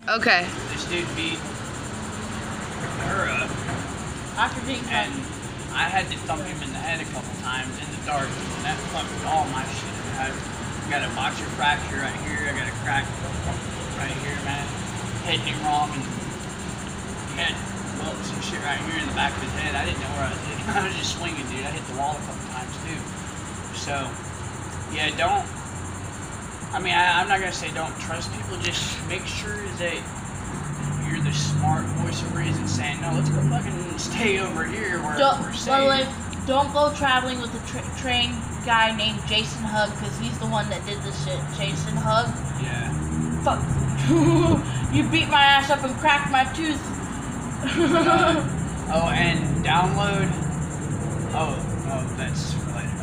Okay. This dude beat her up. After being And I had to thump him in the head a couple times in the dark. And that fucked all my shit. I got a boxer fracture right here. I got a crack right here, man. Hitting him wrong. And he had bumps and shit right here in the back of his head. I didn't know where I was hitting. I was just swinging, dude. I hit the wall a couple times too. So, yeah, don't. I mean, I'm not gonna say don't trust people. Just make sure that you're the smart voice of reason, saying no. Let's go fucking stay over here where we're safe. But like, don't go traveling with a train guy named Jason Hug, because he's the one that did this shit. Jason Hug. Yeah. Fuck. You beat my ass up and cracked my tooth. Oh, and download. Oh, that's related.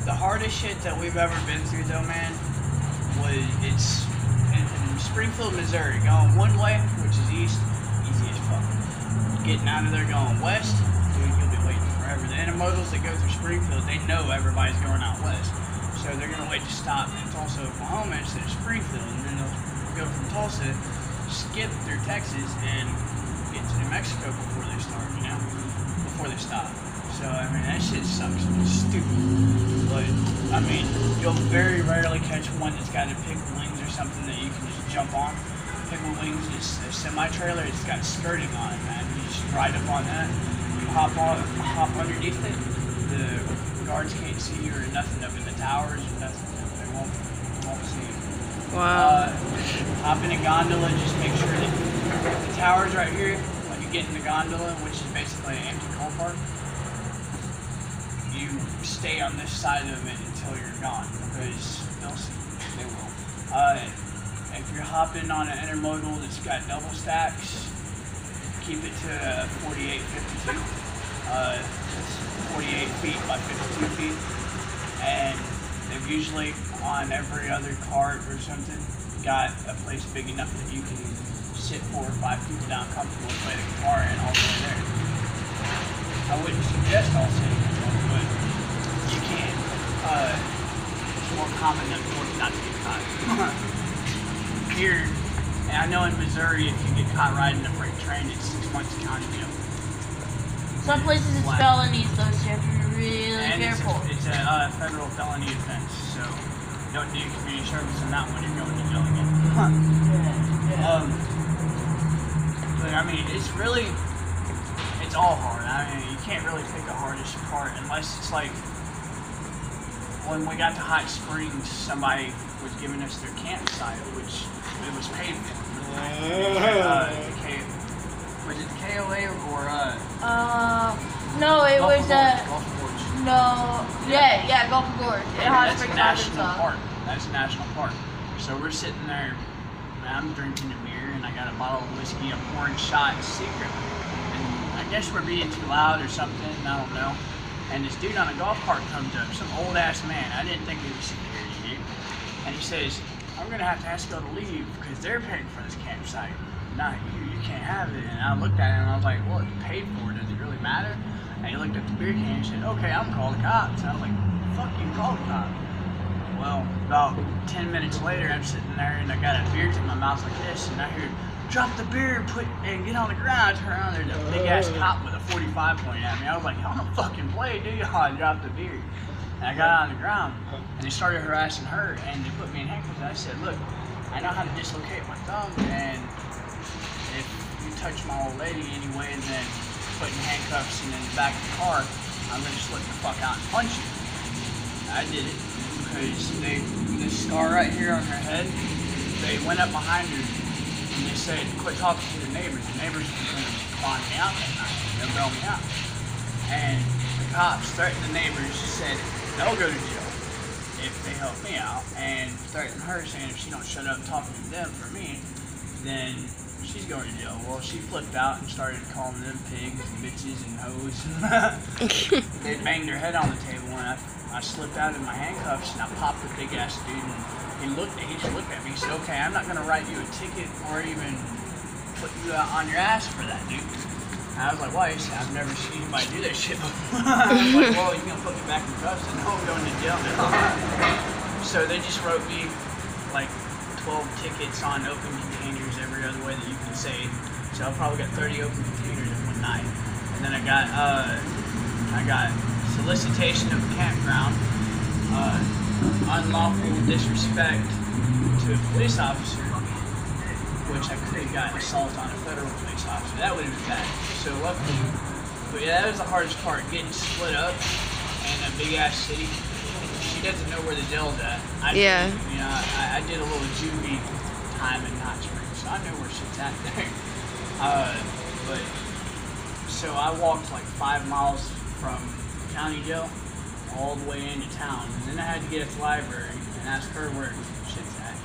The hardest shit that we've ever been through, though, man, it's in Springfield, Missouri. Going one way, which is east, easy as fuck. Getting out of there, going west, dude, you'll be waiting forever. The intermodals that go through Springfield, they know everybody's going out west, so they're gonna wait to stop in Tulsa, Oklahoma instead of Springfield, and then they'll go from Tulsa, skip through Texas, and get to New Mexico before they start. Before they stop. So, I mean, that shit sucks. It's stupid. But, I mean, you'll very rarely catch one that's got a picket wings or something that you can just jump on. Picket wings is a semi-trailer. It's got skirting on it, man. You just ride up on that. You hop underneath it. The guards can't see you or nothing up in the towers or nothing. They won't see you. Wow. Hop in a gondola. Just make sure that the tower's right here. When you get in the gondola, which is basically an empty car park, you stay on this side of it until you're gone, because they'll see you. They will. If you're hopping on an intermodal that's got double stacks, keep it to 48-52. It's 48 feet by 52 feet. And they've usually, on every other cart or something, got a place big enough that you can sit 4 or 5 people down comfortable and play the guitar and all the way there. I wouldn't suggest all sitting, but you can. It's more common than not to get caught. Here, and I know in Missouri, if you get caught riding a freight train, it's 6 months county jail. Some places it's felonies, though, so you have to be really careful. It's a federal felony offense, so don't do community service on that one. You're going to jail again. But I mean, it's all hard. I mean, you can't really pick the hardest part unless it's like when we got to Hot Springs, somebody was giving us their campsite, which it was paid for. Was it the KOA or no, it was Gulf Gorge. No, yeah, Gulf Gorge. That's a national park. That's a national park. So we're sitting there, and I'm drinking a beer, and I got a bottle of whiskey. I'm pouring shots secretly. I guess we're being too loud or something, I don't know. And this dude on a golf cart comes up, some old ass man. I didn't think he was security, dude. And he says, I'm gonna have to ask y'all to leave because they're paying for this campsite. Not you can't have it. And I looked at him and I was like, well, you paid for it, does it really matter? And he looked at the beer can and said, okay, I'm gonna call the cops. And I was like, fuck you, call the cops. Well, about 10 minutes later, I'm sitting there and I got a beer to my mouth like this, and I hear, drop the beer and get on the ground. I turn around, there's a big ass cop with a 45 pointing at me. I was like, y'all don't fucking play, do y'all? I dropped the beer. And I got on the ground, and they started harassing her, and they put me in handcuffs. And I said, look, I know how to dislocate my thumb, and if you touch my old lady anyway, then putting handcuffs in the back of the car, I'm gonna just let the fuck out and punch you. I did it because this scar right here on her head, they went up behind her and they said, quit talking to the neighbors. The neighbors were going to find me out that night. They'll bail me out. And the cops threatened the neighbors, said they'll go to jail if they help me out, and threatened her, saying if she don't shut up talking to them for me, then she's going to jail. Well, she flipped out and started calling them pigs and bitches and hoes. They banged her head on the table, and I slipped out of my handcuffs and I popped the big ass dude, and he just looked at me. He said, okay, I'm not going to write you a ticket or even put you on your ass for that, dude. And I was like, why? He said, I've never seen anybody do that shit before. I was like, well, you're going to put me back in cuffs and no, I'm going to jail now. So they just wrote me like $12 12 tickets on open containers every other way that you can say. So I probably got 30 open containers in one night. And then I got solicitation of a campground, unlawful disrespect to a police officer, which I could have gotten assault on a federal police officer. That would have been bad. So luckily, but yeah, that was the hardest part, getting split up in a big ass city. She doesn't know where the jail's at. I did a little juvie time in Hot Springs, so I know where shit's at there. But so I walked like 5 miles from county jail all the way into town, and then I had to get at the library and ask her where shit's at.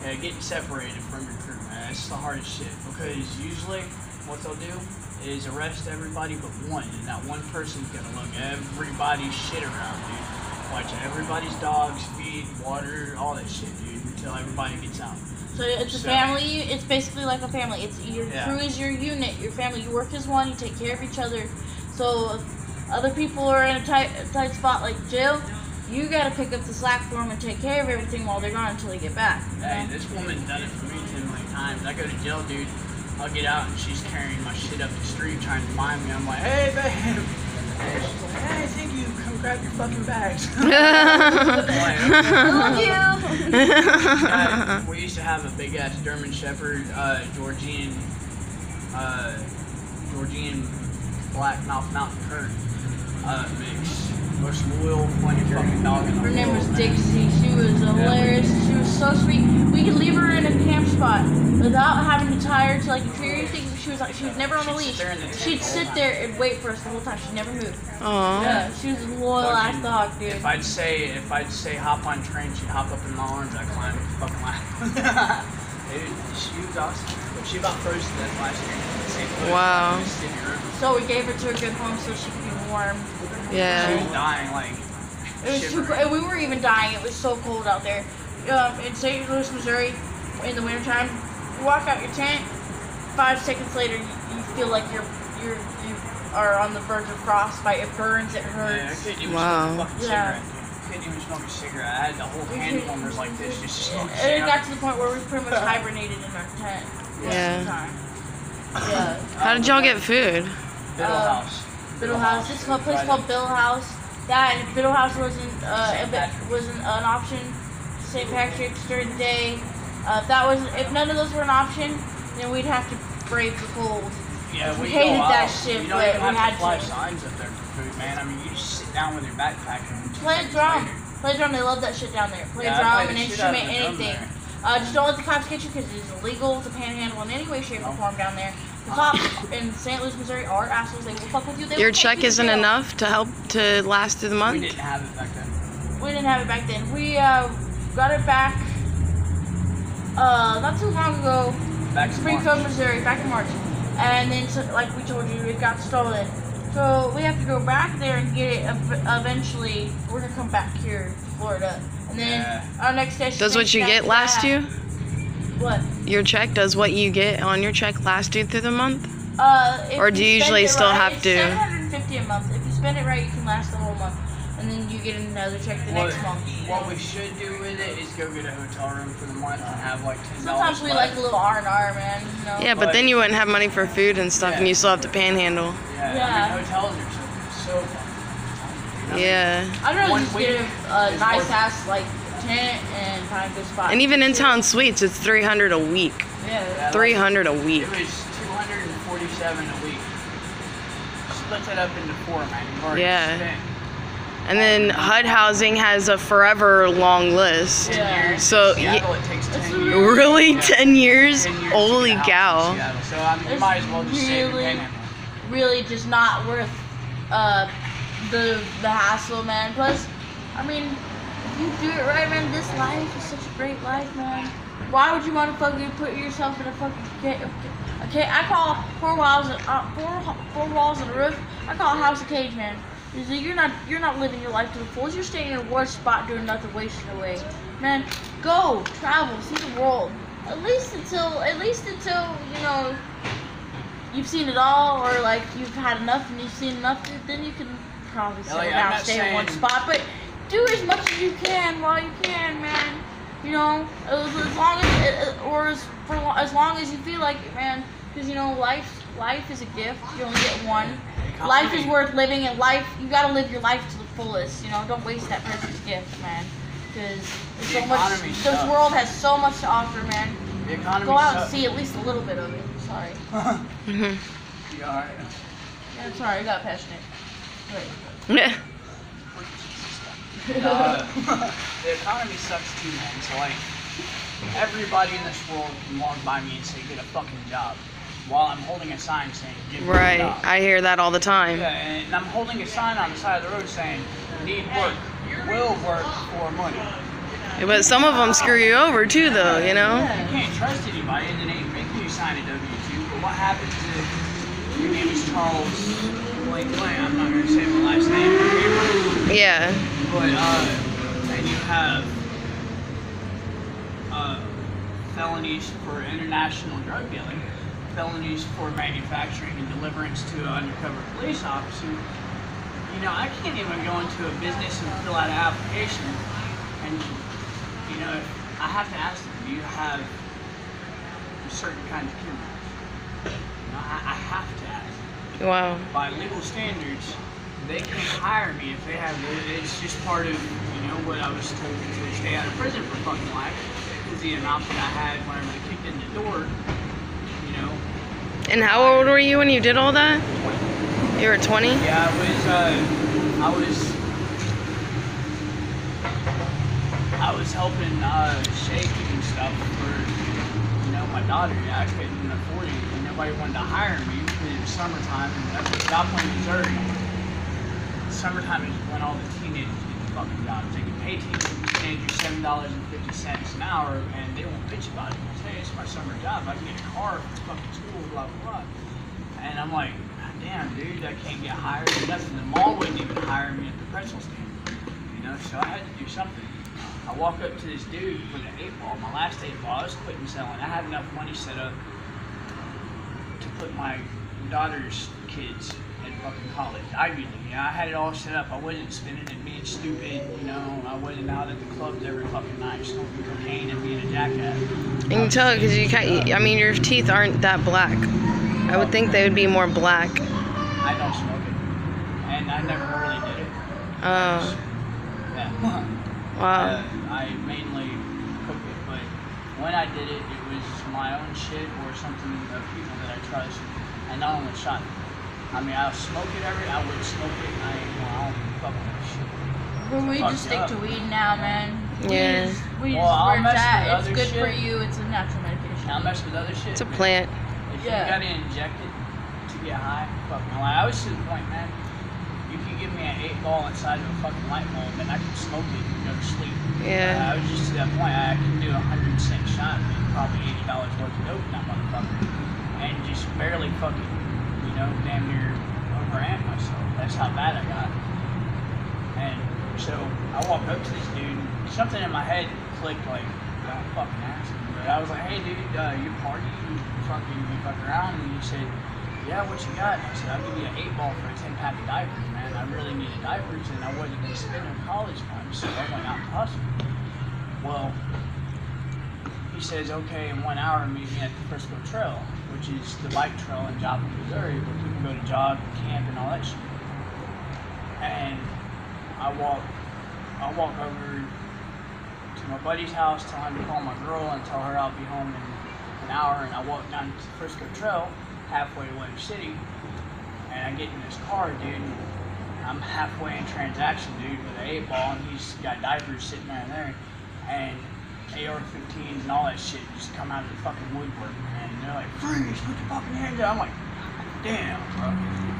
Yeah, getting separated from your crew, man, that's the hardest shit, because usually what they'll do is arrest everybody but one, and that one person's gonna lug everybody's shit around, dude. Watch everybody's dogs, feed, water, all that shit, dude, until everybody gets out. So it's a family. It's basically like a family. It's your crew is your unit. Your family. You work as one. You take care of each other. So if other people are in a tight spot like jail, you gotta pick up the slack for them and take care of everything while they're gone until they get back. Hey, this woman's done it for me 10 million times. I go to jail, dude. I'll get out and she's carrying my shit up the street trying to find me. I'm like, hey, babe. And she's like, hey, thank you. Come grab your fucking bags. I love you. We used to have a big ass German Shepherd, Georgian Black Mountain Curt mix. Most loyal, funny fucking dog in the world. Her name was Dixie. She was hilarious. She was so sweet. We could leave her in a camp spot without having to tie her to like a tree or anything. She was never on a leash. She'd sit there and wait for us the whole time. She'd never move. Aww. Yeah, she was a loyal ass dog, dude. If I'd say hop on train, she'd hop up in my arms. I'd climb the fucking ladder. Dude, she was awesome. But she about froze to death last year. Wow. So we gave her to a good home so she could be warm. Yeah. She was dying, like. It was too cold. We were even dying. It was so cold out there. In St. Louis, Missouri, in the wintertime, you walk out your tent. 5 seconds later, you feel like you are on the verge of frostbite. It burns. It hurts. Yeah, I couldn't even smoke a fucking cigarette. Couldn't even smoke a cigarette. I had the whole hand warmers like this, just smoking. It got to the point where we pretty much hibernated in our tent. Yeah. Yeah. How did y'all get food? Biddle House. Biddle House. This is a place called Biddle House. That and Biddle House wasn't an option. St. Patrick's during the day. If none of those were an option, then we'd have to brave the cold. Yeah, we hated that shit, you don't but even we have had to fly to. signs up there for food, man. I mean, you just sit down with your backpack and Play a drum. Play a drum. They love that shit down there. Play a drum, an instrument, anything. Just don't let the cops get you because it's illegal to panhandle in any way, shape, or form down there. The cops in St. Louis, Missouri are assholes. They will fuck with you. Your check isn't enough to help to last through the month? We didn't have it back then. We didn't have it back then. We got it back not too long ago. Back to Springfield, Missouri, back in March. And then, so, like we told you, it got stolen. So we have to go back there and get it eventually. We're going to come back here to Florida. And then our next station. Does what you get last you? What? Your check, does what you get on your check last you through the month? Or do you spend usually it still right, have it's to? $750 a month. If you spend it right, you can last the whole month. And then you get another check the next month. What we should do with it is go get a hotel room for the month and have like $10. Sometimes we like a little R&R, man. You know? Yeah, but then you wouldn't have money for food and stuff, and you still have to panhandle. Yeah. I mean, hotels are so fun. Yeah. I'd rather just get a nice ass like tent and find a good spot. And even in-town suites, it's $300 a week. Yeah. $300 a week. It was $247 a week. Split that up into 4, man. You've already spent. And then HUD housing has a forever long list. 10 years. So Seattle, it takes 10 years. really, 10 years? 10 years Holy to get a cow! house in Seattle. So I mean, you might as well just save your payment. Really, just not worth the hassle, man. Plus, I mean, if you do it right, man, this life is such a great life, man. Why would you want to fucking put yourself in a fucking okay? I call 4 walls and a roof. I call a house a cage, man. You're not living your life to the fullest. You're staying in a worse spot doing nothing, wasting away. Man, go travel, see the world. At least until you know you've seen it all, or like you've had enough and you've seen enough. Then you can probably settle down, stay in one spot. But do as much as you can while you can, man. You know, as long as, or as long as you feel like it, man. Because, you know, life is a gift. You only get one. Life is worth living, and you gotta live your life to the fullest. You know, don't waste that precious gift, man. Because so much. This world has so much to offer, man. Go out and see at least a little bit of it. Sorry. You alright? Yeah, sorry, I got passionate. Yeah. The economy sucks too, man. So like, everybody in this world can walk by me and say, "Get a fucking job," while I'm holding a sign saying, "Give me a job." I hear that all the time. Yeah, and I'm holding a sign on the side of the road saying, "Need work, will work for money." But some of them screw you over too, though. You know. You can't trust anybody, and it ain't making you sign a W-2. But what happens if your name is Charles Blank? I'm not gonna say my last name. Yeah. But and you have felonies for international drug dealing, felonies for manufacturing and deliverance to an undercover police officer. You know, I can't even go into a business and fill out an application, and you know, I have to ask them, do you have a certain kind of criminals? You know, I have to ask. Wow. By legal standards, they can't hire me if they have. It's just part of, you know, what I was told to stay out of prison for fucking life. Because the amount that I had whenever they kicked in the door, you know. And how old were you when you did all that? 20. You were 20? Yeah, I was helping shake and stuff for, you know, my daughter. Yeah, I couldn't afford it, and nobody wanted to hire me because it was summertime, and that's what Joplin, Missouri. Summertime is when all the teenagers get the fucking jobs. They can pay teenagers $7.50 an hour, and they won't bitch about it. They'll say, "It's my summer job. I can get a car for fucking school, blah, blah, blah." And I'm like, damn, dude, I can't get hired or nothing. The mall wouldn't even hire me at the pretzel stand. You know, so I had to do something. I walk up to this dude with an 8-ball, my last 8-ball. I was quitting selling. I had enough money set up to put my daughter's kids in fucking college, Ivy League. You know, I had it all set up. I wasn't spending it being stupid, you know. I wasn't out at the clubs every fucking night smoking cocaine and being a jackass. And you tell it because you can't, I mean, your teeth aren't that black. I would think they would be more black. I don't smoke it. And I never really did it. Oh. Yeah. Wow. I mainly cook it, but when I did it, it was my own shit or something of people that I trust, and not only shot it. I mean, I'll smoke it I would smoke it, and I don't fuck with shit. Well, we just stick to weed now, man. Yeah. We just I'll where mess it's at. with It's other good shit. for you. It's a natural medication. I'll mess with other shit. It's a man. plant. If Yeah. you gotta inject it to get high, fuck no. I was to the point, man, you could give me an 8-ball inside of a fucking light bulb and I could smoke it and go to sleep. Yeah. I was just to that point. I could do a 100-cent shot and make probably $80 worth of dope in that motherfucker. And just barely fucking, you know, damn near overamp myself. That's how bad I got. And so I walked up to this dude, something in my head clicked like, don't fucking ask him. But I was like, hey dude, you party? You fuck around? And he said, yeah, what you got? And I said, I'll give you an 8-ball for a 10-pack of diapers, man. I really needed diapers and I wasn't going to spend on college funds, so I went out and hustled. Well, he says, okay, in 1 hour meet me at the Frisco Trail, which is the bike trail in Joplin, Missouri, where people go to jog, camp, and all that shit. And I walk over to my buddy's house, tell him to call my girl and tell her I'll be home in an hour, and I walk down to the Frisco Trail, halfway to Winter City, and I get in this car, dude, and I'm halfway in transaction, dude, with an 8-ball, and he's got diapers sitting there, and AR-15s and all that shit just come out of the fucking woodwork, man, and they're like, freeze, put your fucking hands up. I'm like, damn, bro.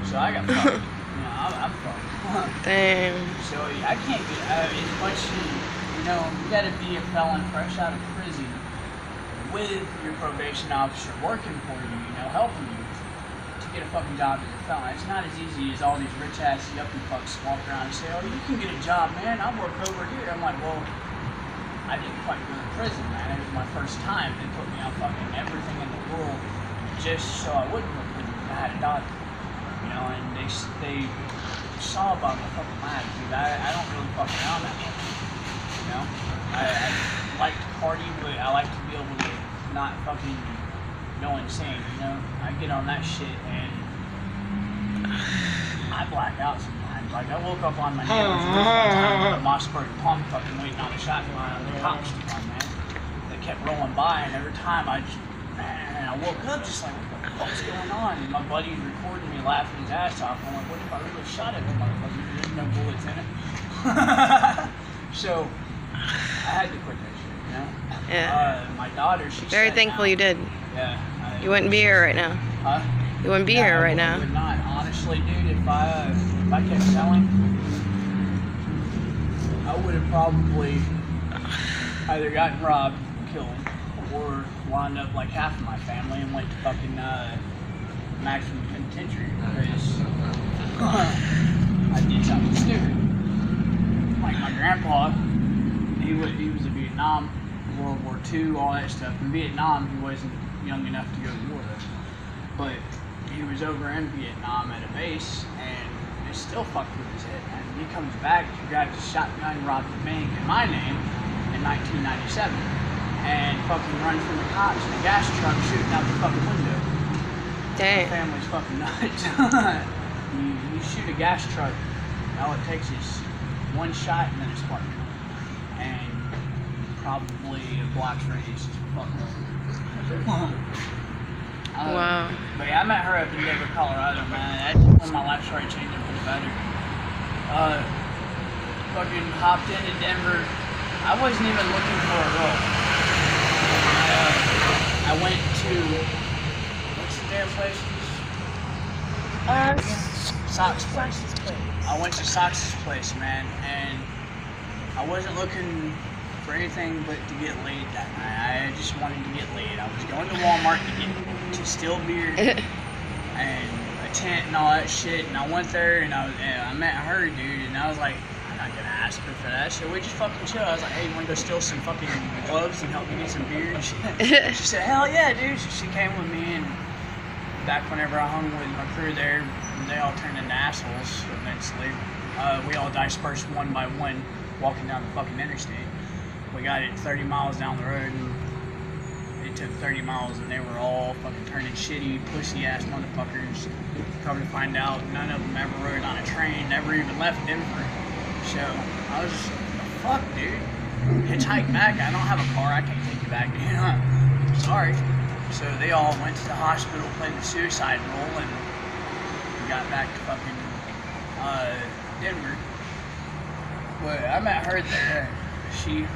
So I got fucked. You know, I'm fucked. Damn. So I can't get as much, you know, you gotta be a felon fresh out of prison with your probation officer working for you, you know, helping you to get a fucking job as a felon. It's not as easy as all these rich ass yuppie fucks walk around and say, oh, you can get a job, man, I'll work over here. I'm like, well, I didn't quite go to prison, man. It was my first time. They put me on fucking everything in the world just so I wouldn't go to prison. I had a daughter, you know, and they saw about my fucking life, dude. I don't really fuck around that much, you know. like to party, but I like to be able to not fucking go insane, you know? I get on that shit and I black out sometimes. Like, I woke up on my neighbor's roof one time with a Mossberg pump fucking waiting on a shotgun on the cops to come, man. They kept rolling by, and every time I woke up just like, what the fuck's going on? And my buddy's recording me laughing his ass off. I'm like, what if I really shot at him, motherfucker? There's no bullets in it. So, I had to quit that shit, you know? Yeah. My daughter, she's Very thankful you did. Yeah. You wouldn't be here right now. Huh? You wouldn't be here right now. I would not. Honestly, dude, if I kept selling, I would have probably either gotten robbed, killed, or wound up like half of my family and went to fucking maximum penitentiary because I did something stupid. Like my grandpa, he was in Vietnam, World War II, all that stuff. In Vietnam, he wasn't young enough to go to war, but he was over in Vietnam at a base, and it still fucked with his head, man. He comes back, he grabs a shotgun, robbed a bank in my name in 1997, and fucking runs from the cops in a gas truck shooting out the fucking window. Dang. My family's fucking nuts. you shoot a gas truck, all it takes is one shot and then a spark. And probably a block's radius is fucking over. Wow. But yeah, I met her up in Denver, Colorado, man. That's when my life started changing for the better. Fucking hopped into Denver. I wasn't even looking for a role. I went to, what's the damn place? Sock's place. I went to Sock's place, man, and I wasn't looking for anything but to get laid that night. I just wanted to get laid. I was going to Walmart to steal beer and a tent and all that shit, and I went there and I met her, dude, and I was like, I'm not gonna ask her for that shit. We just fucking chill. I was like, hey, you wanna go steal some fucking gloves and help me get some beer and shit? She said, hell yeah, dude. So she came with me, and back whenever I hung with my crew there, they all turned into assholes eventually. We all dispersed one by one, walking down the fucking interstate. We got it 30 miles down the road, and it took 30 miles, and they were all fucking turning shitty, pussy-ass motherfuckers. Come to find out, none of them ever rode on a train, never even left Denver. So, I was just, fuck, dude. Hitchhike back, I don't have a car, I can't take you back, dude. Sorry. So they all went to the hospital, played the suicide role, and we got back to fucking Denver. But I met her there. She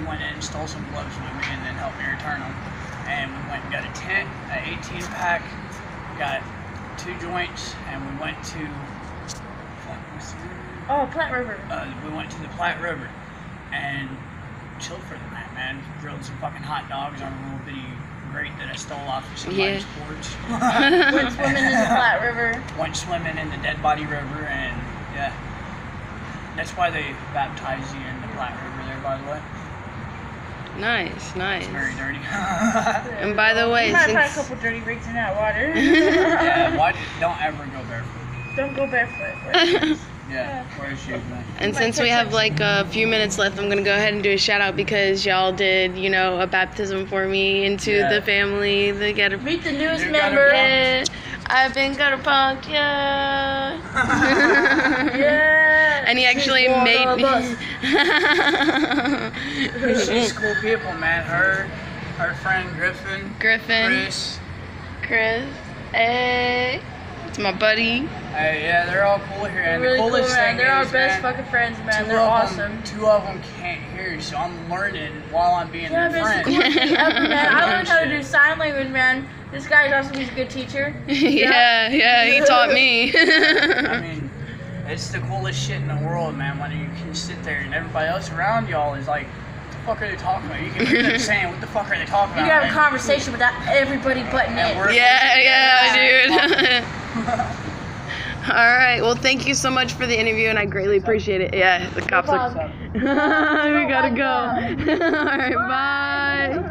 went in and stole some gloves with me and then helped me return them. And we went and got a tent, an 18-pack, got 2 joints, and we went to, what's the river? Oh, Platte River. We went to the Platte River and chilled for the night, man. Grilled some fucking hot dogs on a little bitty grate that I stole off of somebody's porch. Went swimming in the Platte River. Went swimming in the Dead Body River, and yeah. That's why they baptize you in the Platte River there, by the way. Nice, nice. It's very dirty. And by the way, you might find a since couple dirty rigs in that water. Yeah, don't ever go barefoot. Don't go barefoot. Yeah, wear shoes, man. and since we have like a few minutes left, I'm gonna go ahead and do a shout out because y'all did, you know, a baptism for me into the family. The Gutter Meet the newest New member. Yeah, I've been gutter punked, yeah. Yeah. And he actually She's one made of me. us. She's cool people, man. Her friend Griffin. Chris. Hey. It's my buddy. Hey, yeah, they're all cool here. And Really the cool, coolest man. thing They're our is, best man, fucking friends, man. two They're of awesome. them, 2 of them can't hear, so I'm learning while I'm being Yeah, their man, it's friend. the coolest thing ever, man. I learned how to do Shit. sign language, man. This guy's awesome. He's a good teacher. yeah, he taught me. I mean, it's the coolest shit in the world, man, when you can sit there and everybody else around y'all is like, what the fuck are they talking about? You can hear them saying, what the fuck are they talking You about? can have a man? conversation without everybody butting And in. we're- yeah, dude. All right. Well, thank you so much for the interview, and I greatly appreciate it. Yeah, the cops are. problem. We gotta go. All right. Bye.